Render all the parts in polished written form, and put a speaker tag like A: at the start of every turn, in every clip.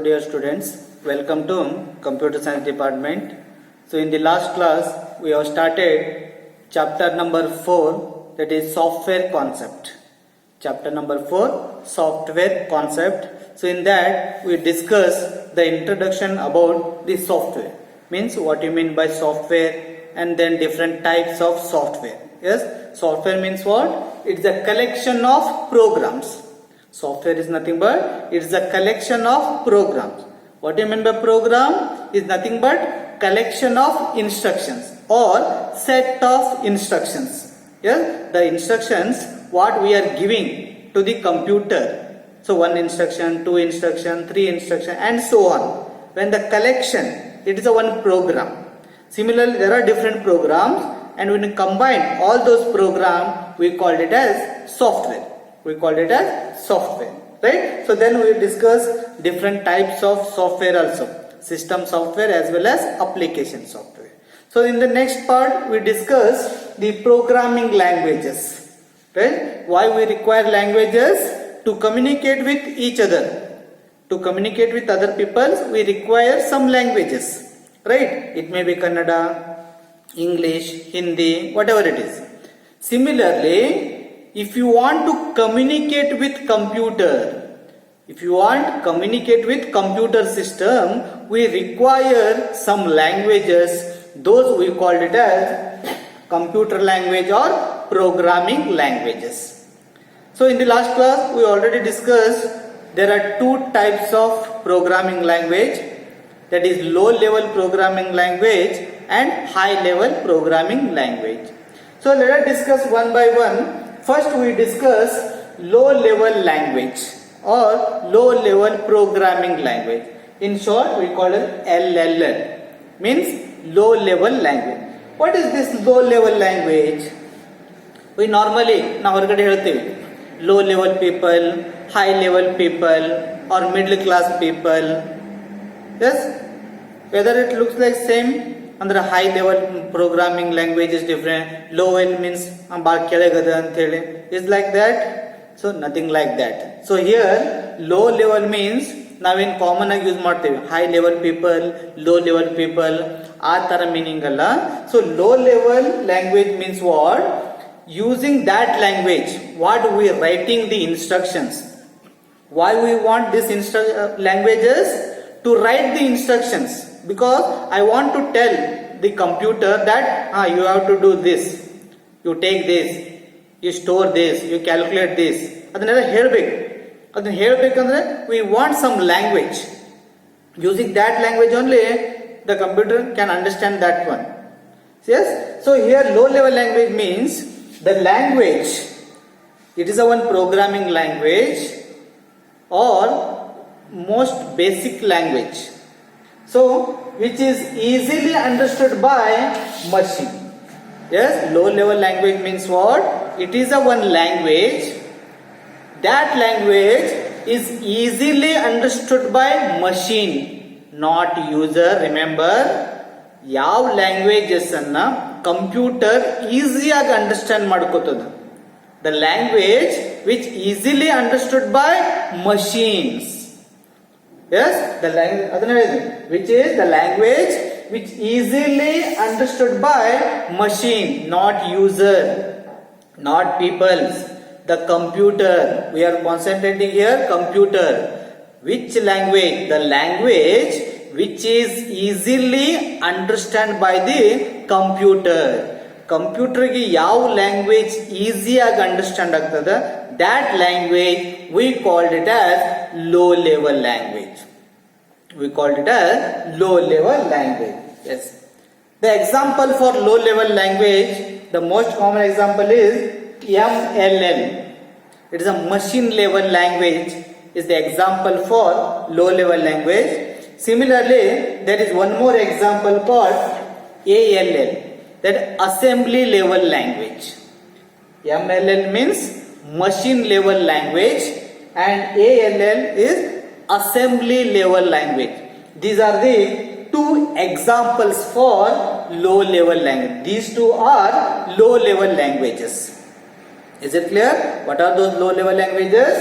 A: dear students, welcome to Computer Science Department. So in the last class we have started chapter number 4, that is software concept. Chapter number 4, software concept. So in that we discuss the introduction about the software, means what you mean by software, and then different types of software. Yes, software means what? It's a collection of programs. Software is nothing but it's a collection of programs. What do you mean by program? Is nothing but collection of instructions or set of instructions. Yes, the instructions what we are giving to the computer. So one instruction, two instruction, three instruction, and so on. When the collection, it is a one program. Similarly, there are different programs, and when you combine all those programs, we call it as software. We call it as software, right? So then we discuss different types of software also, system software as well as application software. So in the next part we discuss the programming languages, right? Why we require languages? To communicate with each other. To communicate with other people, we require some languages, right? It may be Kannada, English, Hindi, whatever it is. Similarly, if you want to communicate with computer, if you want to communicate with computer system, we require some languages. Those we called it as computer language or programming languages. So in the last class we already discussed there are two types of programming language, that is low level programming language and high level programming language. So let us discuss one by one. First we discuss low level language or low level programming language. In short we call it LLL, means low level language. What is this low level language? We normally now low level people, high level people, or middle class people. Yes, whether it looks like same. Under high level programming language is different. Low level means is like that. So nothing like that. So here low level means now in common use high level people, low level people, tara meaning alla. So low level language means what? Using that language, what we are writing the instructions. Why we want these languages? To write the instructions. Because I want to tell the computer that you have to do this, you take this, you store this, you calculate this. We want some language. Using that language only, the computer can understand that one. Yes? So here low level language means the language, it is a one programming language or most basic language. So, which is easily understood by machine. Yes, low level language means what? It is a one language. That language is easily understood by machine, not user. Remember, yav languages anna computer easiyaಗಿ understand ಮಾಡ್ಕೋತದ. The language which easily understood by machines. Yes, the language, which is the language which easily understood by machine, not user, not peoples. The computer, we are concentrating here, computer. Which language? The language which is easily understood by the computer. Computer ki yav language easiyaಗಿ understand agtada, that language we called it as low level language. We called it as low level language. Yes. The example for low level language, the most common example is MLL. It is a machine level language, is the example for low level language. Similarly, there is one more example called ALL, that assembly level language. MLL means machine level language and ALL is assembly level language. These are the two examples for low level language. These two are low level languages. Is it clear? What are those low level languages?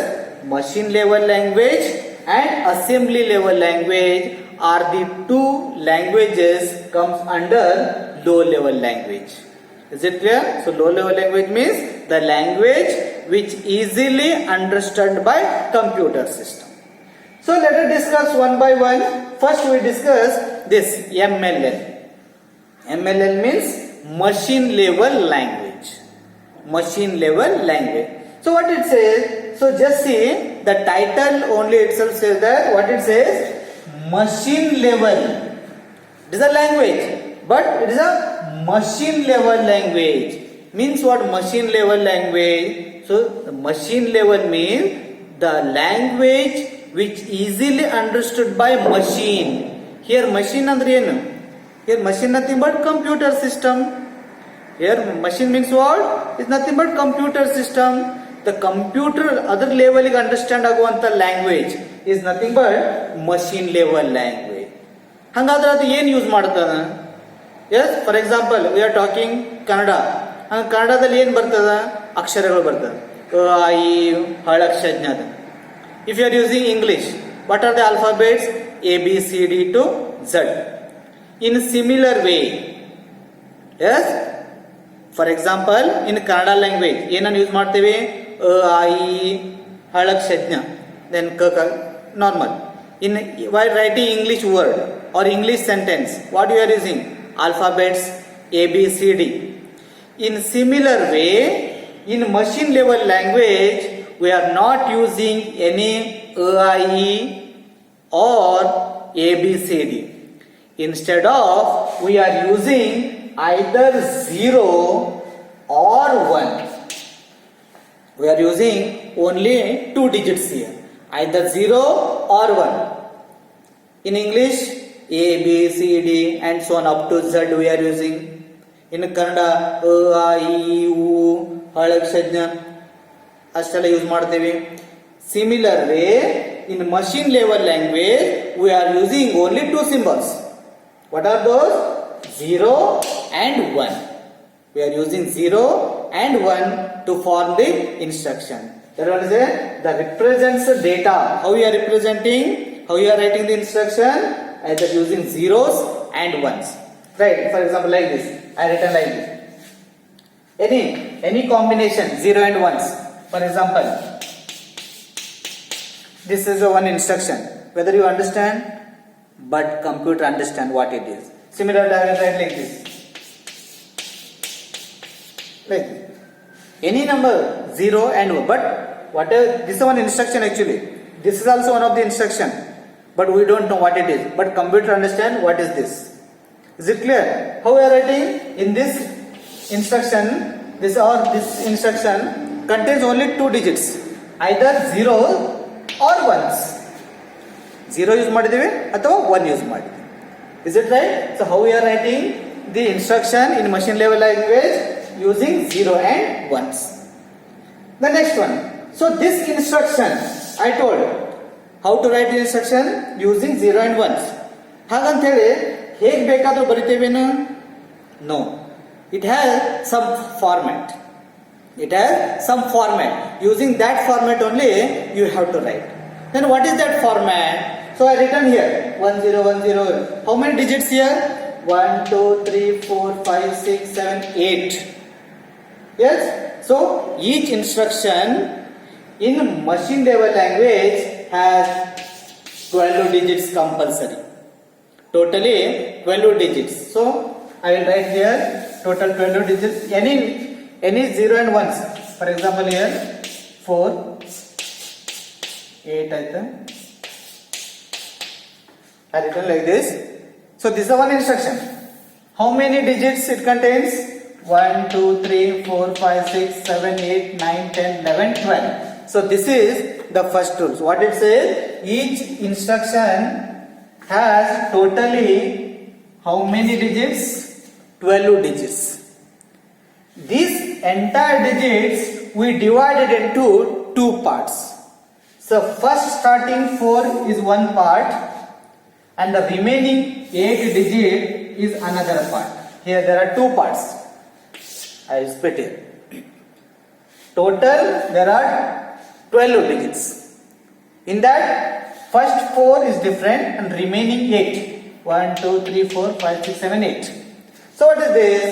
A: Machine level language and assembly level language are the two languages comes under low level language. Is it clear? So low level language means the language which easily understood by computer system. So let us discuss one by one. First we discuss this MLL. MLL means machine level language. Machine level language. So what it says? So just see the title only itself says that what it says, machine level. It is a language, but it is a machine level language. Means what machine level language? So the machine level means the language which easily understood by machine. Here machine andre ಏನು? Here machine nothing but computer system. Here machine means what? It's nothing but computer system. The computer other level ಗೆ understand ಆಗುವಂತ language is nothing but machine level language. ಹಂಗಾದ್ರೆ ಅದು ಏನು use ಮಾಡ್ತದ? Yes, for example, we are talking Kannada. ಕನ್ನಡದಲ್ಲಿ ಏನು ಬರ್ತದ? ಅಕ್ಷರಗಳು ಬರ್ತದೆ. ಅ ಆ E ಹಳಕ್ಷಜ್ಞಾದ. If you are using English, what are the alphabets? A, B, C, D to Z. In similar way, yes, for example, in Kannada language, ಏನನ್ನು use ಮಾಡ್ತೀವಿ? ಅ ಆ E ಹಳಕ್ಷಜ್ಞ, then normal. In while writing English word or English sentence, what you are using? Alphabets A, B, C, D. In similar way, in machine level language, we are not using any A, I, E or A, B, C, D. Instead of, we are using either 0 or 1. We are using only 2 digits here. Either 0 or 1. In English, A, B, C, D and so on up to Z we are using. In Kannada, A, I, E, U, Halakshaja, ಅಷ್ಟೆಲ್ಲ use ಮಾಡ್ತೇವೆ. Similar way, in machine level language, we are using only 2 symbols. What are those? 0 and 1. We are using 0 and 1 to form the instruction. That one is that represents the data. How you are representing? How you are writing the instruction? Either using zeros and ones. Right? For example, like this. I written like this. Any combination 0 and 1s. For example, this is a one instruction. Whether you understand, but computer understand what it is. Similarly, I will write like this. Like this. Any number 0 and 1, but whatever, this is one instruction actually. This is also one of the instruction, but we don't know what it is. But computer understand what is this. Is it clear? How we are writing? In this instruction, this instruction contains only 2 digits, either 0 or 1s. 0 use ಮಾಡಿದೀವಿ ಅಥವಾ 1 use ಮಾಡಿದೀವಿ. Is it right? So how we are writing the instruction in machine level language? Using 0 and 1s. The next one. So this instruction, I told how to write the instruction using 0 and 1s. ಹಾಗಂತ ಹೇಳಿ ಹೇಗೆ ಬೇಕಾದರೂ ಬರಿತೇವೇನು? No. It has some format. It has some format. Using that format only you have to write. Then what is that format? So I written here 1010. How many digits here? 1, 2, 3, 4, 5, 6, 7, 8. Yes, so each instruction in machine level language has 12 digits compulsory. Totally 12 digits. So I will write here total 12 digits. Any 0 and 1s. For example, here 4, 8 item. I written like this. So this is one instruction. How many digits it contains? 1, 2, 3, 4, 5, 6, 7, 8, 9, 10, 11, 12. So this is the first rule. So what it says? Each instruction has totally how many digits? 12 digits. These entire digits we divided into 2 parts. So first starting 4 is one part and the remaining 8 digit is another part. Here there are 2 parts. I will split it. Total there are 12 digits. In that First 4 is different and remaining 8. 1, 2, 3, 4, 5, 6, 7, 8. So what is this?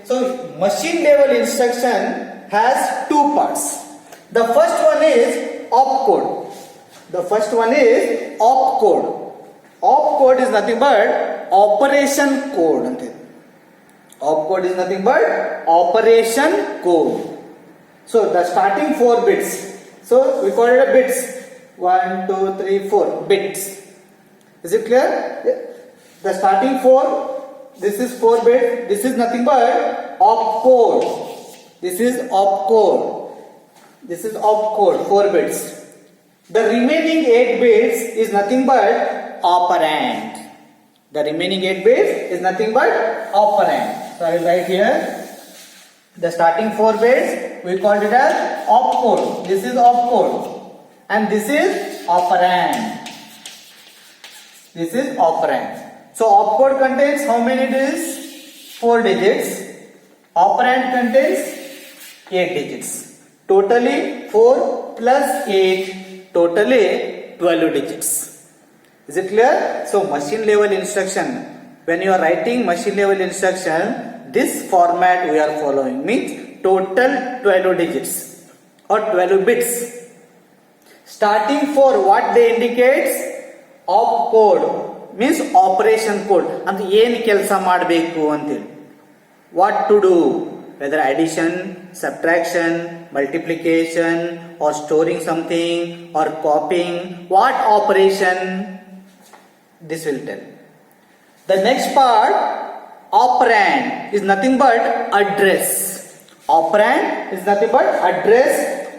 A: So machine level instruction has two parts. The first one is opcode. The first one is opcode. Opcode is nothing but operation code. Opcode is nothing but operation code. So the starting 4 bits. So we call it a bits. 1, 2, 3, 4 bits. Is it clear? The starting 4, this is 4 bits. This is nothing but opcode. This is opcode. This is opcode, 4 bits. The remaining 8 bits is nothing but operand. The remaining 8 bits is nothing but operand. So I will write here. The starting 4 bits we called it as opcode. This is opcode. And this is operand. This is operand. So opcode contains how many digits? 4 digits. Operand contains 8 digits. Totally 4 plus 8. Totally 12 digits. Is it clear? So machine level instruction. When you are writing machine level instruction, this format we are following means total 12 digits or 12 bits. Starting 4, what they indicates? Opcode means operation code. And ಏನು ಕೆಲಸ ಮಾಡಬೇಕು ಅಂತೇಳಿ. What to do? Whether addition, subtraction, multiplication, or storing something, or copying. What operation? This will tell. The next part, operand, is nothing but address. Operand is nothing but address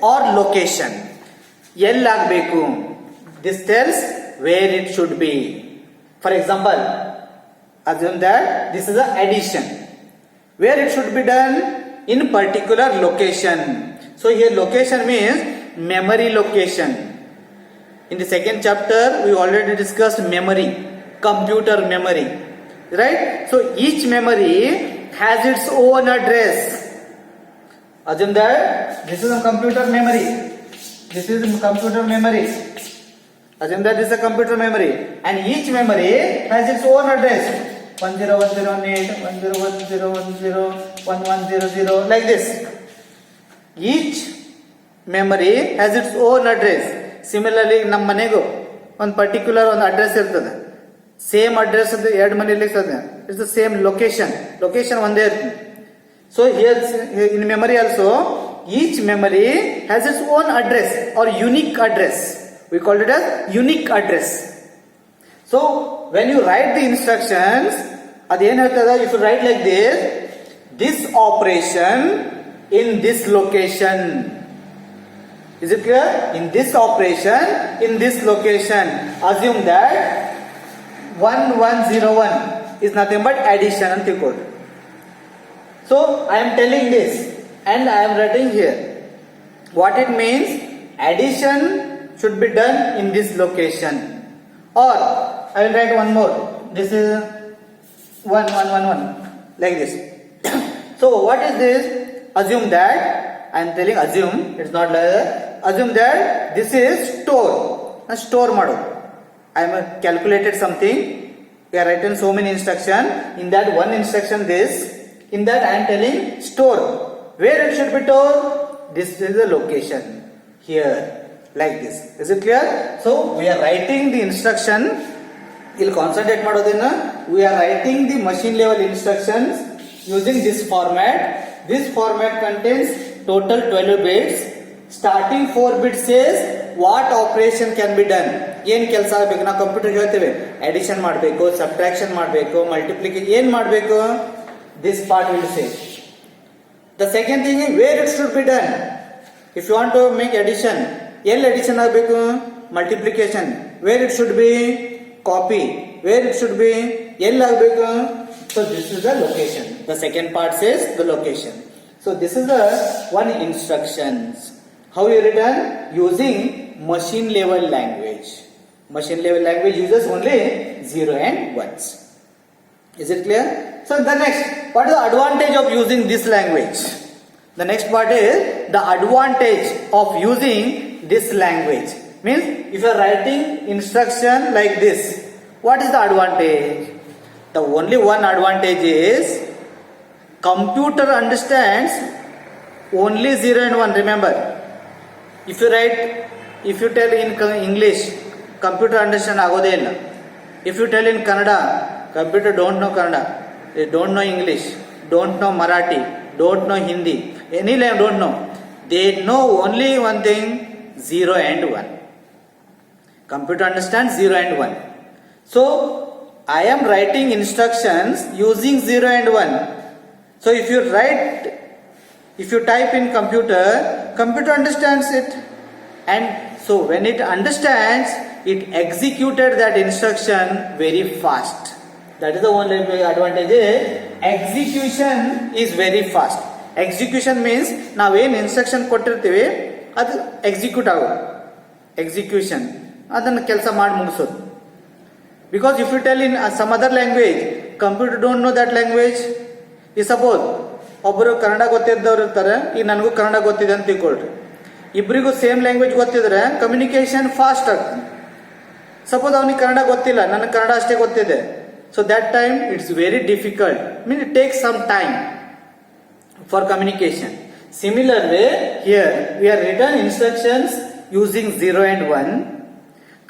A: or location. ಎಲ್ಲಾಗಬೇಕು. This tells where it should be. For example, assume that this is an addition. Where it should be done? In particular location. So here location means memory location. In the second chapter we already discussed memory, computer memory, right? So each memory has its own address. Assume that this is a computer memory. This is computer memory. Assume that this is a computer memory, and each memory has its own address. 10108, 1011010, 1100, like this. Each memory has its own address. Similarly, ನಮ್ಮ ಮನೆಗೂ ಒಂದು particular ಒಂದು address ಇರ್ತದೆ. Same address ಅಂತ ಎರಡು ಮನೆಯಲ್ಲಿ ಇರ್ತದೆ. It's the same location. Location ಒಂದೇ ಇರ್ತದೆ. So here in memory also, each memory has its own address or unique address. We call it as unique address. So when you write the instructions, if you write like this operation in this location. Is it clear? In this operation, in this location. Assume that 1101 is nothing but addition and code. So I am telling this and I am writing here. What it means? Addition should be done in this location. Or I will write one more. This is 1111 like this. So what is this? Assume that I am telling assume. It's not like that. Assume that this is store. Store model. I am calculated something. We are written so many instruction. In that one instruction this. In that I am telling store. Where it should be stored? This is the location. Here. Like this. Is it clear? So we are writing the instruction. You'll concentrate madodina. We are writing the machine level instructions using this format. This format contains total 12 bits. Starting 4 bits says what operation can be done. ಏನು ಕೆಲಸ ಆಗಬೇಕು? ನಾವು computer ಹೇಳ್ತೇವೆ addition ಮಾಡಬೇಕು, subtraction ಮಾಡಬೇಕು, multiplication ಏನು ಮಾಡಬೇಕು? This part will say. The second thing is where it should be done. If you want to make addition, ಎಲ್ಲಿ ಅಡಿಷನ್ ಆಗಬೇಕು? Multiplication. Where it should be? Copy. Where it should be? ಎಲ್ಲಿ ಆಗಬೇಕು? So this is the location. The second part says the location. So this is the one instructions. How you written? Using machine level language. Machine level language uses only 0 and 1s. Is it clear? So the next, what is the advantage of using this language? The next part is the advantage of using this language. Means if you are writing instruction like this, what is the advantage? The only one advantage is computer understands only 0 and 1. Remember, if you tell in English, computer understand agode illa. If you tell in Kannada, computer don't know Kannada, they don't know English, don't know Marathi, don't know Hindi, any language don't know. They know only one thing, 0 and 1. Computer understands 0 and 1. So I am writing instructions using 0 and 1. So if you type in computer understands it. And so when it understands, it executed that instruction very fast. That is the only advantage is execution is very fast. Execution means ನಾವೇನು instruction ಕೊಟ್ಟಿರ್ತೀವಿ ಅದು execute ಆಗೋದು. Execution ಅದನ್ನು ಕೆಲಸ ಮಾಡಿ ಮುಗಿಸೋದು. Because if you tell in some other language, computer don't know that language. ಈ suppose ಒಬ್ಬರು ಕನ್ನಡ ಗೊತ್ತಿದ್ದವ್ರು ಇರ್ತಾರೆ, ಈಗ ನನಗೂ ಕನ್ನಡ ಗೊತ್ತಿದೆ ಅಂತ ತಿಳ್ಕೊಳ್ರಿ. ಇಬ್ಬರಿಗೂ ಸೇಮ್ ಲ್ಯಾಂಗ್ವೇಜ್ ಗೊತ್ತಿದ್ರೆ ಕಮ್ಯುನಿಕೇಶನ್ ಫಾಸ್ಟ್ ಆಗ್ತದೆ. ಸಪೋಸ್ ಅವನಿಗೆ ಕನ್ನಡ ಗೊತ್ತಿಲ್ಲ, ನನಗೆ ಕನ್ನಡ ಅಷ್ಟೇ ಗೊತ್ತಿದೆ. So that time it's very difficult. I mean it takes some time for communication. Similar way here we are written instructions using 0 and 1.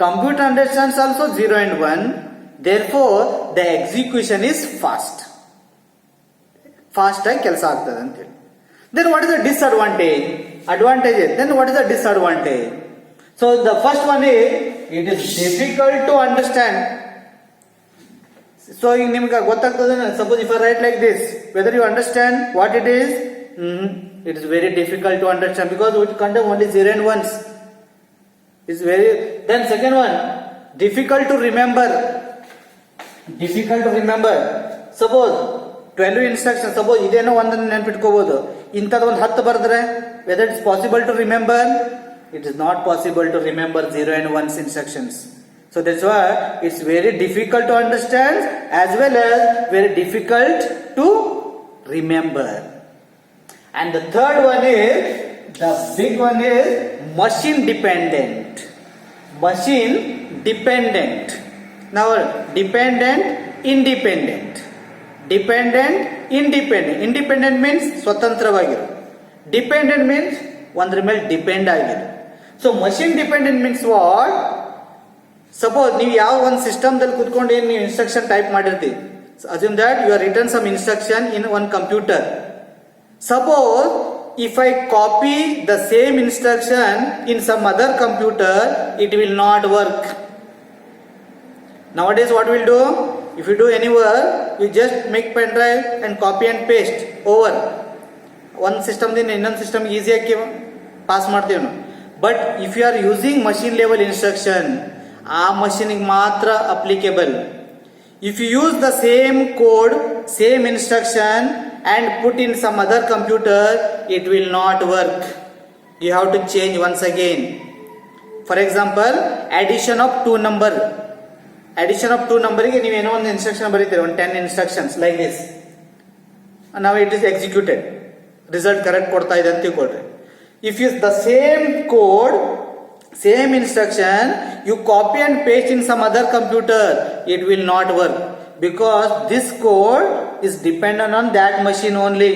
A: Computer understands also 0 and 1. Therefore the execution is fast. Fast ಆಗಿ ಕೆಲಸ ಆಗ್ತದೆ ಅಂತ ಹೇಳಿ. Then what is the disadvantage? Advantage. Then what is the disadvantage? So the first one is it is difficult to understand. So ಈಗ ನಿಮ್ಗೆ ಗೊತ್ತಾಗ್ತದೆ. Suppose if I write like this, whether you understand what it is, it is very difficult to understand because it contains only 0 and 1s. It's very. Then second one, difficult to remember. Difficult to remember. Suppose 12 instructions. Suppose ಇದೇನೋ ಒಂದನ್ನು ನೆನಪಿಟ್ಕೋಬಹುದು. ಇಂಥದ್ದು ಒಂದು 10 ಬರೆದ್ರೆ whether it's possible to remember, it is not possible to remember 0 and 1s instructions. So that's why it's very difficult to understand as well as very difficult to remember. And the third one is, the big one is machine dependent. Machine dependent. Now dependent, independent. Dependent, independent. Independent means ಸ್ವತಂತ್ರವಾಗಿರು. Dependent means ಒಂದ್ರ ಮೇಲೆ depend ಆಗಿರು. So machine dependent means what? Suppose ನೀವು ಯಾವ ಒಂದು ಸಿಸ್ಟಮ್ದಲ್ಲಿ ಕುತ್ಕೊಂಡು ಏನು ನೀವು ಇನ್ಸ್ಟ್ರಕ್ಷನ್ ಟೈಪ್ ಮಾಡಿರ್ತೀವಿ. Assume that you are written some instruction in one computer. Suppose if I copy the same instruction in some other computer, it will not work. Nowadays what we'll do, if you do any work, you just make pen drive and copy and paste over. One system din ಇನ್ನೊಂದು system ಈಸಿಯಾಗಿ pass ಮಾಡ್ತೀವಿ ನಾವು. But if you are using machine level instruction, ಆ ಮಷೀನಿಗೆ ಮಾತ್ರ applicable. If you use the same code, same instruction and put in some other computer, it will not work. You have to change once again. For example, addition of two number. Addition of two number ಗೆ ನೀವು ಏನೋ ಒಂದು instruction ಬರೀತೀರಿ, ಒಂದು 10 instructions like this. Now it is executed. Result correct ಕೊಡ್ತಾ ಇದೆ ಅಂತ ತಿಳ್ಕೊಳ್ರಿ. If you use the same code, same instruction, you copy and paste in some other computer, it will not work because this code is dependent on that machine only.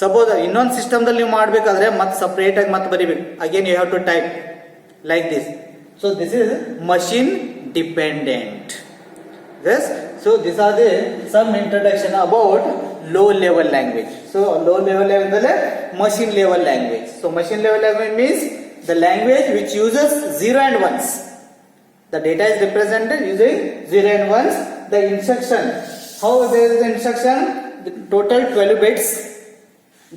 A: Suppose ಇನ್ನೊಂದು ಸಿಸ್ಟಮ್ದಲ್ಲಿ ನೀವು ಮಾಡಬೇಕಾದ್ರೆ ಮತ್ತೆ separate ಆಗಿ ಮತ್ತೆ ಬರೀಬೇಕು. Again you have to type like this. So this is machine dependent. Yes. So these are the some introduction about low level language. So low level ಅಂದ್ರೆ machine level language. So machine level language means the language which uses 0 and 1s. The data is represented using 0 and 1s. The instruction, how there is the instruction? The total 12 bits.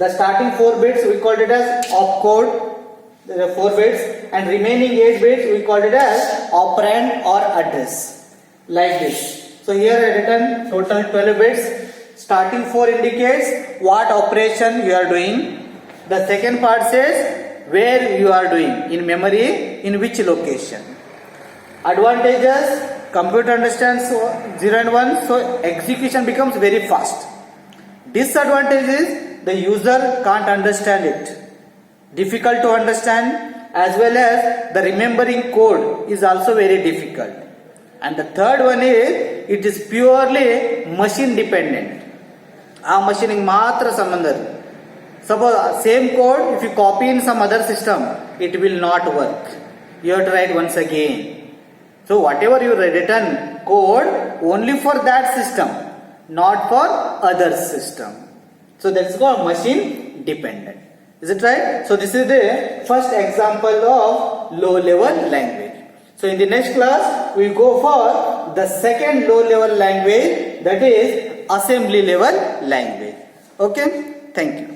A: The starting 4 bits we called it as opcode. There are 4 bits, and remaining 8 bits we called it as operand or address. Like this. So here I written total 12 bits. Starting 4 indicates what operation you are doing. The second part says where you are doing, in memory, in which location. Advantages, computer understands 0 and 1, so execution becomes very fast. Disadvantage is the user can't understand it, difficult to understand, as well as the remembering code is also very difficult. And the third one is it is purely machine dependent. A machining matra sambandha. Suppose same code if you copy in some other system, it will not work. You have to write once again. So whatever you written code only for that system, not for other system. So that's called machine dependent. Is it right? So this is the first example of low level language. So in the next class we go for the second low level language, that is assembly level language. Okay, thank you.